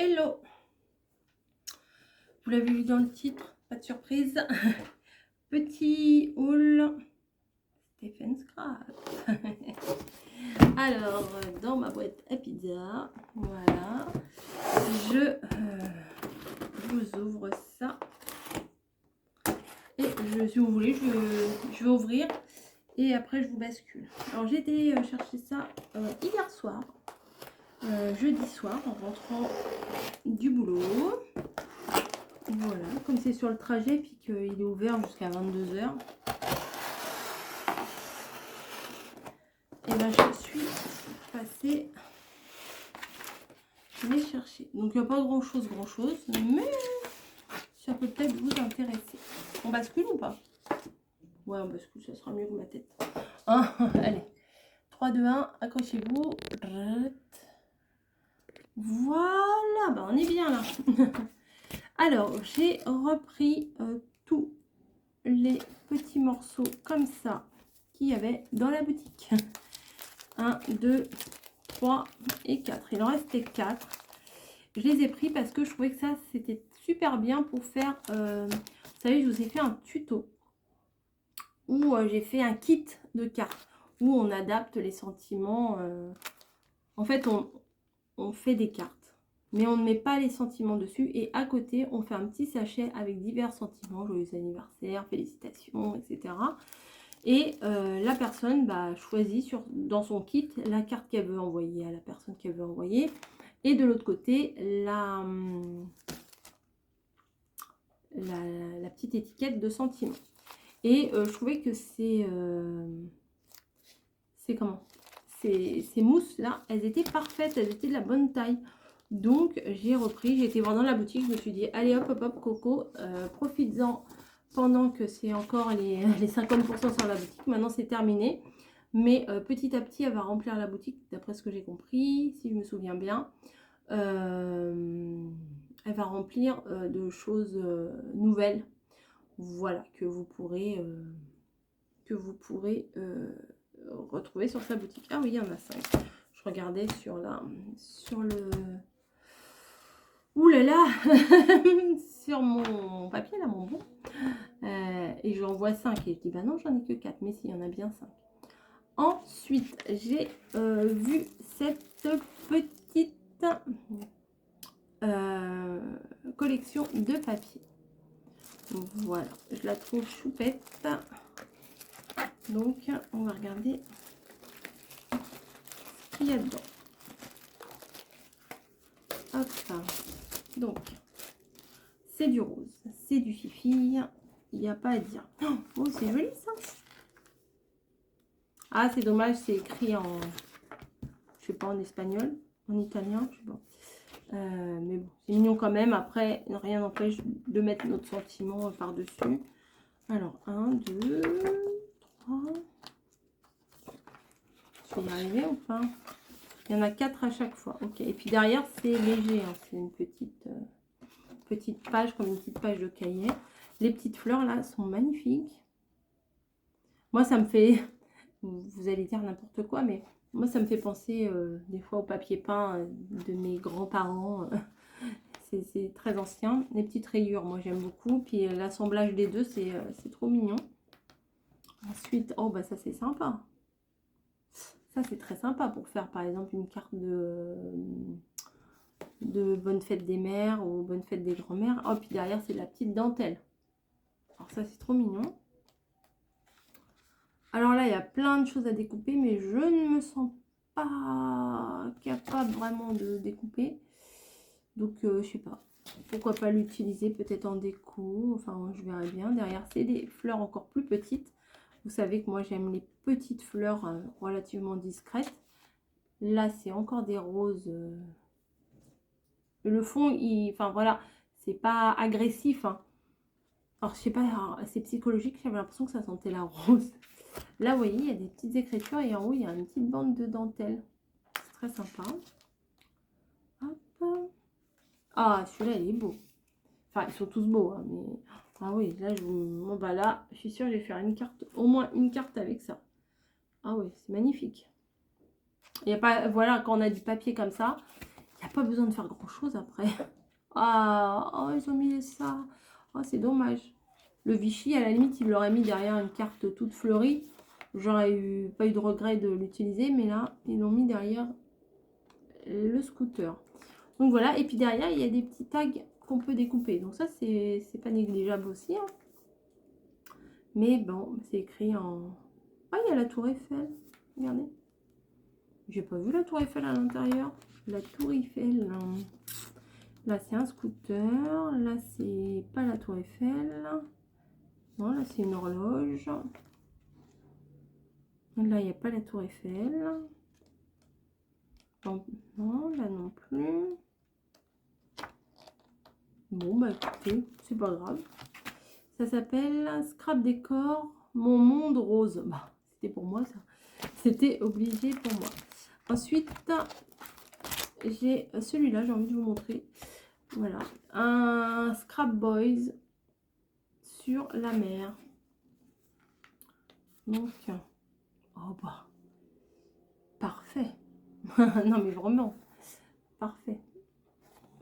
Hello! Vous l'avez vu dans le titre, pas de surprise. Petit haul Stephen Scrap. Alors, dans ma boîte à pizza, voilà, je vous ouvre ça. Et si vous voulez, je vais ouvrir et après je vous bascule. Alors, j'ai été chercher ça hier soir, jeudi soir, en rentrant du boulot. Voilà, comme c'est sur le trajet, puis qu'il est ouvert jusqu'à 22 h. Et ben je suis passée les chercher. Donc il n'y a pas grand chose, mais ça peut peut-être vous intéresser. On bascule ou pas? Ouais, on bascule, ça sera mieux que ma tête. Hein, allez, 3, 2, 1, accrochez-vous. Voilà, ben on est bien là. Alors, j'ai repris tous les petits morceaux comme ça qu'il y avait dans la boutique. 1, 2, 3 et 4. Il en restait 4. Je les ai pris parce que je trouvais que ça, c'était super bien pour faire... vous savez, je vous ai fait un tuto où j'ai fait un kit de cartes où on adapte les sentiments. En fait, on fait des cartes, mais on ne met pas les sentiments dessus. Et à côté, on fait un petit sachet avec divers sentiments, joyeux anniversaire, félicitations, etc. Et la personne choisit dans son kit la carte qu'elle veut envoyer à la personne qu'elle veut envoyer. Et de l'autre côté, la petite étiquette de sentiments. Et je trouvais que ces mousses là, elles étaient parfaites, elles étaient de la bonne taille. Donc j'ai repris, j'ai été voir dans la boutique, je me suis dit allez hop hop hop Coco, profites-en pendant que c'est encore les 50% sur la boutique. Maintenant c'est terminé, mais petit à petit elle va remplir la boutique d'après ce que j'ai compris, si je me souviens bien. Elle va remplir de choses nouvelles, voilà, que vous pourrez retrouver sur sa boutique. Ah oui, il y en a 5. Je regardais sur le... Ouh là là sur mon papier, là, mon bon. Et j'en vois 5. Et je dis, bah non, j'en ai que 4. Mais si, il y en a bien 5. Ensuite, j'ai vu cette petite collection de papier. Voilà, je la trouve choupette. Donc, on va regarder ce qu'il y a dedans. Hop. Donc, c'est du rose, c'est du fifi, il n'y a pas à dire. Oh, c'est joli ça. Ah, c'est dommage, c'est écrit en, je sais pas, en espagnol, en italien, je sais pas. Mais bon, c'est mignon quand même. Après, rien n'empêche de mettre notre sentiment par-dessus. Alors, 1, 2, 3. Je vais y arriver ou pas? Il y en a 4 à chaque fois. Ok. Et puis derrière, c'est léger. Hein. C'est une petite page, comme une petite page de cahier. Les petites fleurs là sont magnifiques. Moi, ça me fait... Vous allez dire n'importe quoi, mais moi, ça me fait penser des fois au papier peint de mes grands-parents. C'est très ancien. Les petites rayures, moi, j'aime beaucoup. Puis l'assemblage des deux, c'est trop mignon. Ensuite, oh, bah ça, c'est sympa. Ça, c'est très sympa pour faire, par exemple, une carte de bonne fête des mères ou bonne fête des grands-mères. Oh, puis derrière, c'est la petite dentelle. Alors ça, c'est trop mignon. Alors là, il y a plein de choses à découper, mais je ne me sens pas capable vraiment de découper. Donc, je sais pas. Pourquoi pas l'utiliser peut-être en déco. Enfin, je verrai bien. Derrière, c'est des fleurs encore plus petites. Vous savez que moi, j'aime les petites fleurs relativement discrètes. Là, c'est encore des roses. Le fond, enfin voilà, c'est pas agressif. Hein. Alors, je sais pas, c'est psychologique. J'avais l'impression que ça sentait la rose. Là, vous voyez, il y a des petites écritures et en haut, il y a une petite bande de dentelle. C'est très sympa. Hop. Ah, celui-là, il est beau. Enfin, ils sont tous beaux, hein, mais... Ah oui, là, bon, bah là, je suis sûre que je vais faire une carte, au moins une carte avec ça. Ah oui, c'est magnifique. Il n'y a pas... Voilà, quand on a du papier comme ça, il n'y a pas besoin de faire grand chose après. Ah, oh, ils ont mis ça. Oh, c'est dommage. Le Vichy, à la limite, il l'aurait mis derrière une carte toute fleurie. J'aurais pas eu de regret de l'utiliser, mais là, ils l'ont mis derrière le scooter. Donc voilà, et puis derrière, il y a des petits tags qu'on peut découper. Donc ça, c'est pas négligeable aussi. Hein. Mais bon, c'est écrit en... Ah, il y a la tour Eiffel. Regardez. J'ai pas vu la tour Eiffel à l'intérieur. La tour Eiffel. Là, c'est un scooter. Là, c'est pas la tour Eiffel. Non, là, c'est une horloge. Là, il n'y a pas la tour Eiffel. Non, là non plus. Bon, bah écoutez, c'est pas grave. Ça s'appelle Scrap Décor, Mon Monde Rose. Bah, c'était pour moi, ça. C'était obligé pour moi. Ensuite, j'ai celui-là, j'ai envie de vous montrer. Voilà, un Scrap Boys sur la mer. Donc, oh bah, parfait. Non mais vraiment, parfait.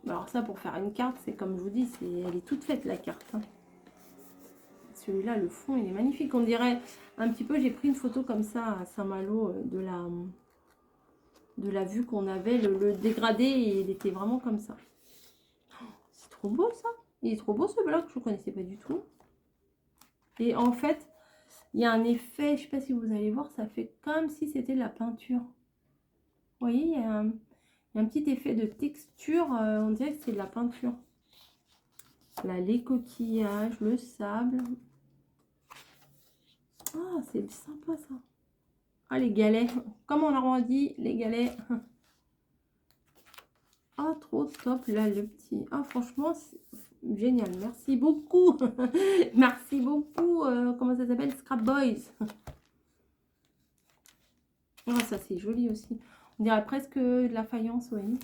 Alors ça, pour faire une carte, c'est comme je vous dis, elle est toute faite la carte. Hein. Celui-là, le fond, il est magnifique. On dirait un petit peu, j'ai pris une photo comme ça à Saint-Malo de la vue qu'on avait, le dégradé, et il était vraiment comme ça. C'est trop beau ça. Il est trop beau ce bloc, je ne connaissais pas du tout. Et en fait, il y a un effet, je ne sais pas si vous allez voir, ça fait comme si c'était de la peinture. Vous voyez, il y a un petit effet de texture, on dirait que c'est de la peinture. Là, les coquillages, le sable. Ah, c'est sympa ça. Ah, les galets. Comme on a dit, les galets. Ah, trop top. Là, le petit. Ah, franchement, c'est génial. Merci beaucoup. Merci beaucoup. Comment ça s'appelle? Scrap Boys. Ah, ça, c'est joli aussi. On dirait presque de la faïence, oui.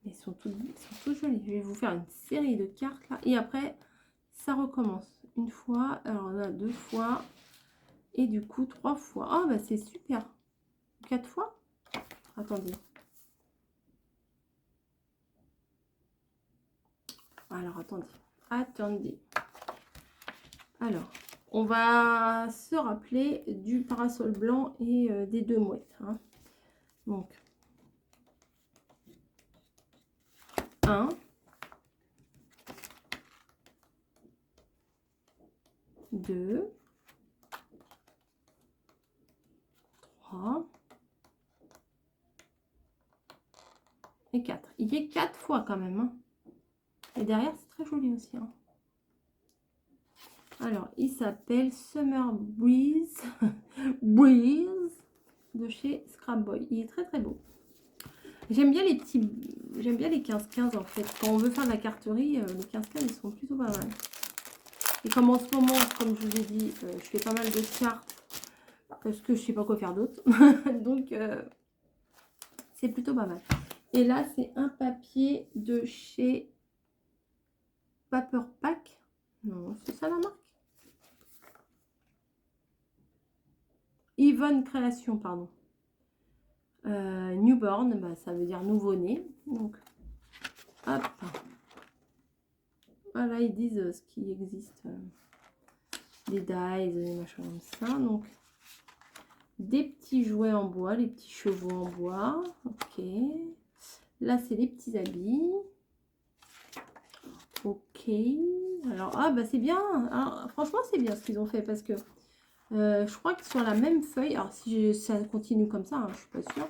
Ils sont tous jolis. Je vais vous faire une série de cartes là. Et après, ça recommence. Une fois, alors là, 2 fois. Et du coup, 3 fois. Ah, bah c'est super. 4 fois. Attendez. Alors, attendez. Alors, on va se rappeler du parasol blanc et des 2 mouettes. Hein. Donc, 1, 2, 3 et 4. Il y a 4 fois quand même. Hein. Et derrière, c'est très joli aussi. Hein. Alors, il s'appelle Summer Breeze. Breeze de chez Scrap Boy. Il est très très beau. J'aime bien les petits... J'aime bien les 15-15 en fait. Quand on veut faire de la carterie, les 15-15 ils sont plutôt pas mal. Et comme en ce moment, comme je vous ai dit, je fais pas mal de cartes parce que je sais pas quoi faire d'autre. Donc, c'est plutôt pas mal. Et là, c'est un papier de chez Paper Pack. Non, c'est ça la marque. Yvonne Création, pardon. Newborn, bah, ça veut dire nouveau-né. Donc, hop. Voilà, ils disent ce qui existe. Des dies, des machins comme ça. Donc, des petits jouets en bois, les petits chevaux en bois. Ok. Là, c'est les petits habits. Ok. Alors, ah, bah, c'est bien. Alors, franchement, c'est bien ce qu'ils ont fait parce que je crois qu'ils sont à la même feuille. Alors, si ça continue comme ça, hein, je suis pas sûre.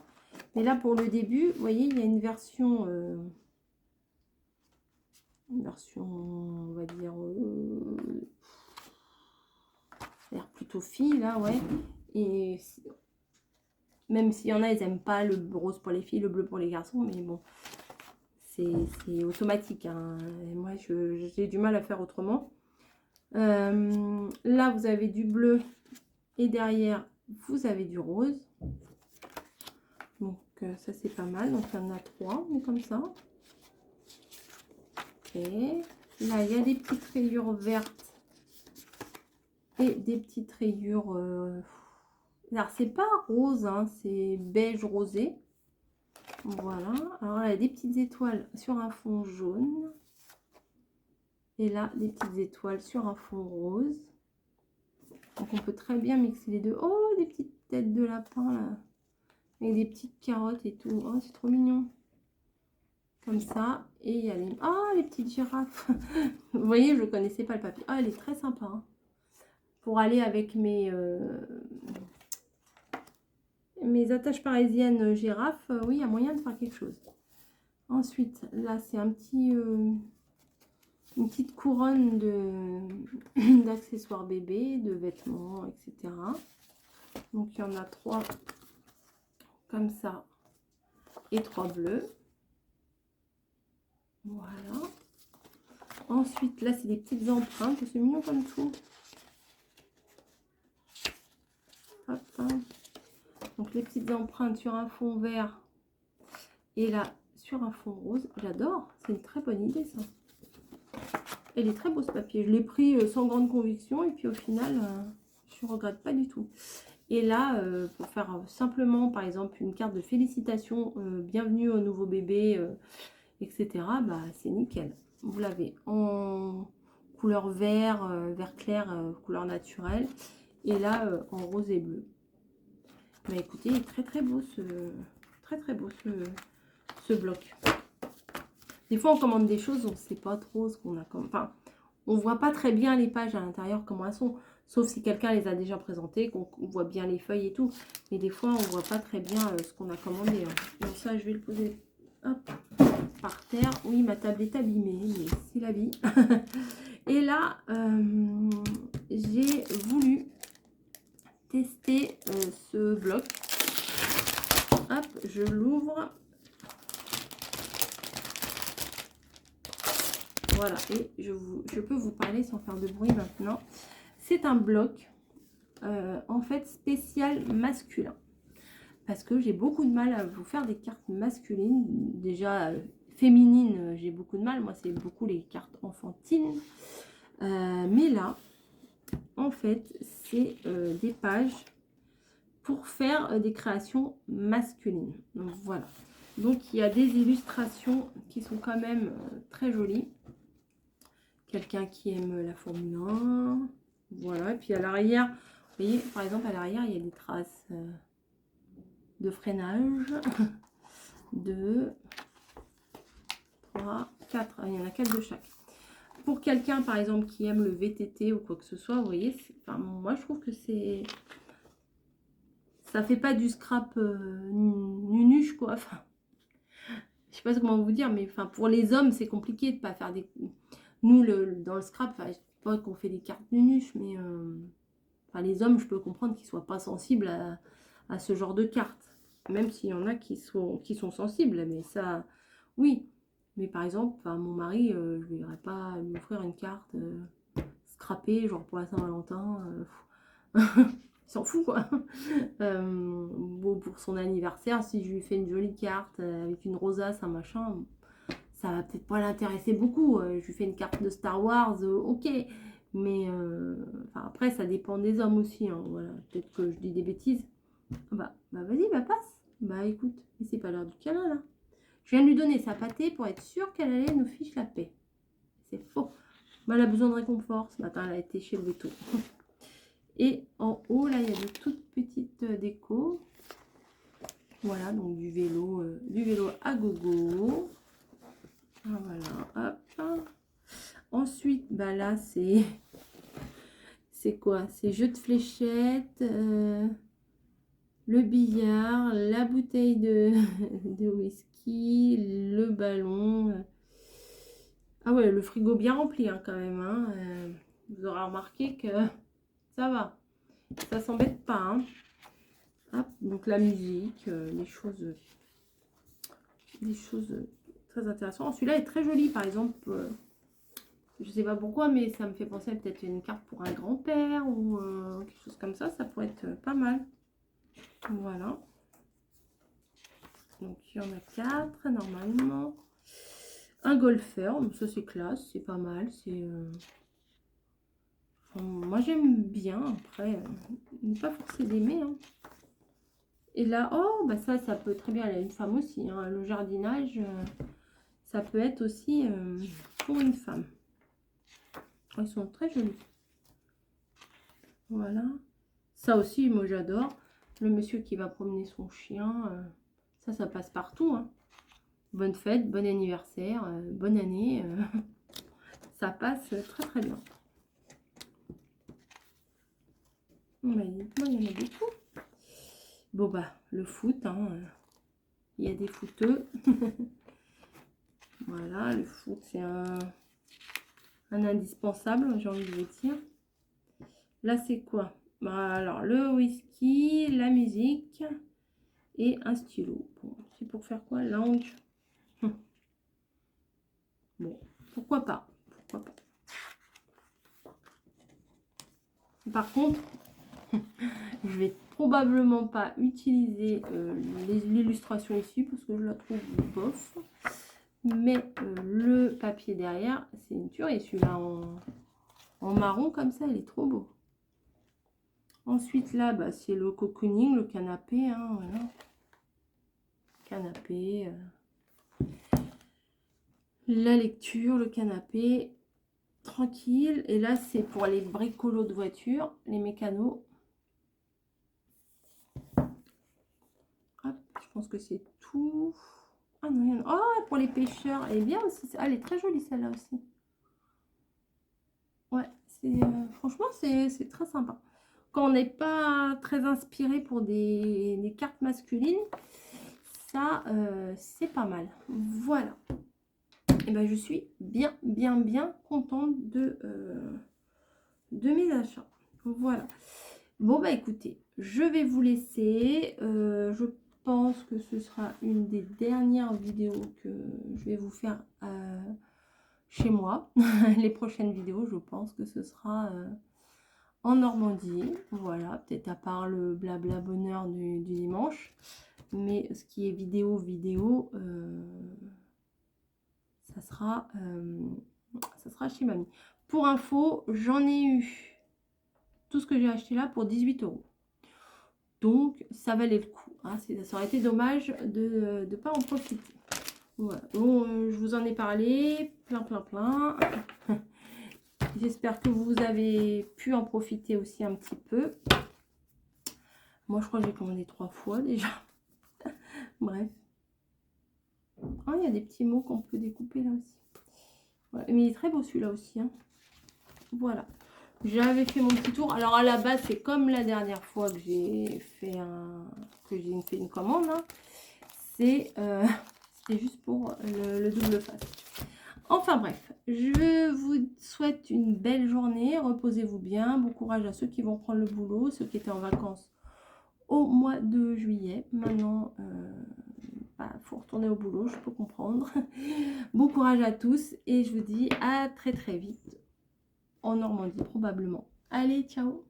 Mais là, pour le début, vous voyez, il y a une version, on va dire, l'air plutôt fille, là, ouais. Et même s'il y en a, ils n'aiment pas le rose pour les filles, le bleu pour les garçons, mais bon, c'est automatique. Hein. Et moi, j'ai du mal à faire autrement. Là, vous avez du bleu et derrière, vous avez du rose. Donc, ça, c'est pas mal. Donc, il y en a 3, mais comme ça. Ok. Là, il y a des petites rayures vertes et des petites rayures... Alors, c'est pas rose, hein, c'est beige rosé. Voilà. Alors là, il y a des petites étoiles sur un fond jaune. Et là, des petites étoiles sur un fond rose. Donc on peut très bien mixer les deux. Oh, des petites têtes de lapin là. Avec des petites carottes et tout. Oh, c'est trop mignon. Comme ça. Et il y a les... Oh, les petites girafes. Vous voyez, je ne connaissais pas le papier. Ah, elle est très sympa. Hein. Pour aller avec mes attaches parisiennes girafes, oui, il y a moyen de faire quelque chose. Ensuite, là, c'est un petit... une petite couronne d'accessoires bébés, de vêtements, etc. Donc, il y en a 3 comme ça et 3 bleus. Voilà. Ensuite, là, c'est des petites empreintes. C'est mignon comme tout. Hop, hein. Donc, les petites empreintes sur un fond vert et là, sur un fond rose. J'adore. C'est une très bonne idée, ça. Elle est très beau, ce papier. Je l'ai pris sans grande conviction et puis au final, je ne regrette pas du tout. Et là, pour faire simplement, par exemple, une carte de félicitations, bienvenue au nouveau bébé, etc., bah, c'est nickel. Vous l'avez en couleur vert, vert clair, couleur naturelle. Et là, en rose et bleu. Bah écoutez, il est très très beau ce bloc. Des fois, on commande des choses, on ne sait pas trop ce qu'on a comme... Enfin, on voit pas très bien les pages à l'intérieur, comment elles sont. Sauf si quelqu'un les a déjà présentées, qu'on voit bien les feuilles et tout. Mais des fois, on voit pas très bien ce qu'on a commandé. Hein. Donc ça, je vais le poser hop, par terre. Oui, ma table est abîmée, mais c'est la vie. Et là, j'ai voulu tester ce bloc. Hop, je l'ouvre. Voilà, et je peux vous parler sans faire de bruit maintenant. C'est un bloc, en fait, spécial masculin. Parce que j'ai beaucoup de mal à vous faire des cartes masculines. Déjà, féminines, j'ai beaucoup de mal. Moi, c'est beaucoup les cartes enfantines. Mais là, en fait, c'est des pages pour faire des créations masculines. Donc, voilà. Donc, il y a des illustrations qui sont quand même très jolies. Quelqu'un qui aime la Formule 1. Voilà. Et puis, à l'arrière, vous voyez, par exemple, à l'arrière, il y a des traces de freinage. 2, 3, 4. Il y en a 4 de chaque. Pour quelqu'un, par exemple, qui aime le VTT ou quoi que ce soit, vous voyez, enfin, moi, je trouve que c'est... Ça fait pas du scrap nunuche, quoi. Enfin, je sais pas comment vous dire, mais enfin, pour les hommes, c'est compliqué de pas faire des... Nous, dans le scrap, enfin, je sais pas qu'on fait des cartes nunuches, mais... Enfin, les hommes, je peux comprendre qu'ils soient pas sensibles à ce genre de cartes. Même s'il y en a qui sont sensibles, mais ça... Oui, mais par exemple, enfin, mon mari, je ne verrais pas lui offrir une carte scrappée, genre pour la Saint-Valentin. Il s'en fout, quoi. Bon, pour son anniversaire, si je lui fais une jolie carte avec une rosace, un machin, ça va peut-être pas l'intéresser beaucoup. Je lui fais une carte de Star Wars, ok. Mais enfin, après, ça dépend des hommes aussi. Hein, voilà. Peut-être que je dis des bêtises. Bah vas-y, bah passe. Bah écoute, mais c'est pas l'heure du câlin, là. Je viens de lui donner sa pâtée pour être sûre qu'elle allait nous fiche la paix. C'est faux. Bah, elle a besoin de réconfort. Ce matin, elle a été chez le veto. Et en haut, là, il y a de toutes petites décos. Voilà, donc du vélo à gogo. Ah, voilà, hop. Ensuite, bah là, c'est quoi? C'est jeu de fléchettes, le billard, la bouteille de whisky, le ballon. Ah ouais, le frigo bien rempli hein, quand même. Hein. Vous aurez remarqué que ça va. Ça s'embête pas. Hein. Hop, donc la musique, les choses très intéressantes. Celui-là est très joli, par exemple. Je sais pas pourquoi, mais ça me fait penser à peut-être une carte pour un grand-père ou quelque chose comme ça. Ça pourrait être pas mal. Voilà. Donc il y en a 4 normalement. Un golfeur, donc ça c'est classe, c'est pas mal. C'est moi j'aime bien. Après, n'est pas forcé d'aimer. Hein. Et là, oh, bah ça peut très bien aller à une femme aussi. Hein. Le jardinage, ça peut être aussi pour une femme. Ils sont très jolis. Voilà. Ça aussi, moi j'adore. Le monsieur qui va promener son chien, ça passe partout. Hein. Bonne fête, bon anniversaire, bonne année. Ça passe très très bien. Bah, dites-moi, il y en a beaucoup. Bon bah, le foot, hein, il y a des footeux. Voilà, le foot, c'est un indispensable, j'ai envie de vous dire. Là, c'est quoi? Bah, alors, le whisky, la musique et un stylo. Bon, c'est pour faire quoi? Lounge. Bon, pourquoi pas? Pourquoi pas? Par contre, je vais probablement pas utiliser l'illustration ici parce que je la trouve bof. Mais le papier derrière, c'est une tuerie. Celui-là en marron comme ça, il est trop beau. Ensuite, là, bah, c'est le cocooning, le canapé. Hein, voilà. Canapé. La lecture, le canapé. Tranquille. Et là, c'est pour les bricolos de voiture, les mécanos. Hop, je pense que c'est tout. Ah non, il y en a... Oh, pour les pêcheurs. Elle est bien aussi. Ah, elle est très jolie celle-là aussi. Ouais, franchement, c'est très sympa. Quand on n'est pas très inspiré pour des cartes masculines, ça, c'est pas mal. Voilà. Et ben, je suis bien contente de mes achats. Voilà. Bon, bah écoutez, je vais vous laisser. Je pense que ce sera une des dernières vidéos que je vais vous faire chez moi. Les prochaines vidéos, je pense que ce sera en Normandie. Voilà, peut-être à part le blabla bonheur du dimanche. Mais ce qui est vidéo, ça sera chez mamie. Pour info, j'en ai eu tout ce que j'ai acheté là pour 18 €. Donc, ça valait le coup. Hein. Ça aurait été dommage de ne pas en profiter. Voilà. Bon, je vous en ai parlé. Plein. J'espère que vous avez pu en profiter aussi un petit peu. Moi, je crois que j'ai commandé 3 fois déjà. Bref. Oh, il y a des petits mots qu'on peut découper là aussi. Voilà. Mais il est très beau celui-là aussi. Hein. Voilà. J'avais fait mon petit tour. Alors à la base, c'est comme la dernière fois que j'ai fait une commande. Hein. C'était juste pour le double face. Enfin bref, je vous souhaite une belle journée. Reposez-vous bien. Bon courage à ceux qui vont prendre le boulot, ceux qui étaient en vacances au mois de juillet. Maintenant, faut retourner au boulot, je peux comprendre. Bon courage à tous et je vous dis à très vite en Normandie probablement. Allez, ciao!